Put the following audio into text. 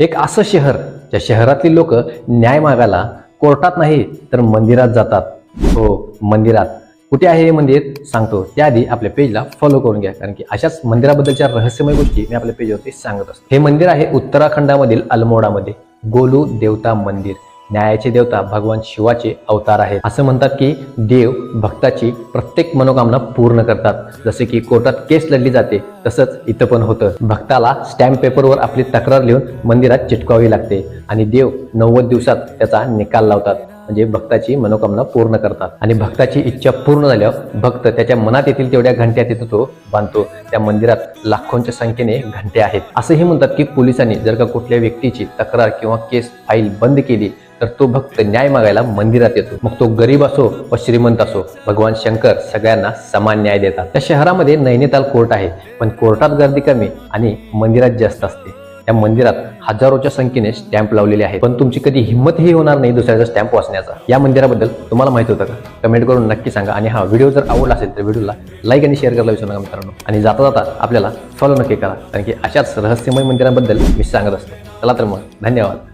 एक असं शहर ज्या शहरातली लोक न्याय मागायला कोर्टात नाही तर मंदिरात जातात. हो, मंदिरात. कुठे आहे हे मंदिर सांगतो, त्याआधी आपल्या पेजला फॉलो करून घ्या, कारण की अशाच मंदिराबद्दलच्या रहस्यमय गोष्टी मी आपल्या पेजवरती सांगत असतो. हे मंदिर आहे उत्तराखंडामधील अल्मोडामध्ये. गोलू देवता मंदिर. न्यायाचे देवता भगवान शिवाचे अवतार आहेत. असं म्हणतात की देव भक्ताची प्रत्येक मनोकामना पूर्ण करतात. जसे की कोर्टात केस लढली जाते तसंच इथं पण होतं. भक्ताला स्टॅम्प पेपरवर आपली तक्रार लिहून मंदिरात चिटकावी लागते आणि देव 90 दिवसात त्याचा निकाल लावतात. म्हणजे भक्ताची मनोकामना पूर्ण करतात. आणि भक्ताची इच्छा पूर्ण झाल्यावर भक्त त्याच्या मनात येतील तेवढ्या घंट्या तिथं तो बांधतो. त्या मंदिरात लाखोंच्या संख्येने घंटे आहेत. असंही म्हणतात की पोलिसांनी जर का कुठल्या व्यक्तीची तक्रार किंवा केस फाईल बंद केली तर तो भक्त न्याय मागायला मंदिरात येतो. मग तो गरीब असो व श्रीमंत असो, भगवान शंकर सगळ्यांना समान न्याय देतात. त्या शहरामध्ये नैनिताल कोर्ट आहे, पण कोर्टात गर्दी कमी आणि मंदिरात जास्त असते. त्या मंदिरात हजारोच्या संख्येने स्टॅम्प लावलेले आहेत, पण तुमची कधी हिंमतही होणार नाही दुसऱ्याचा स्टॅम्प वाचण्याचा. या मंदिराबद्दल तुम्हाला माहित होतं का? कमेंट करून नक्की सांगा. आणि हा व्हिडिओ जर आवडला असेल तर व्हिडिओला लाईक आणि शेअर करायला विसरू नका मित्रांनो. आणि जाता जाता आपल्याला फॉलो नक्की करा, कारण की अशाच रहस्यमय मंदिरांबद्दल मी सांगत असतो. चला तर मग, धन्यवाद.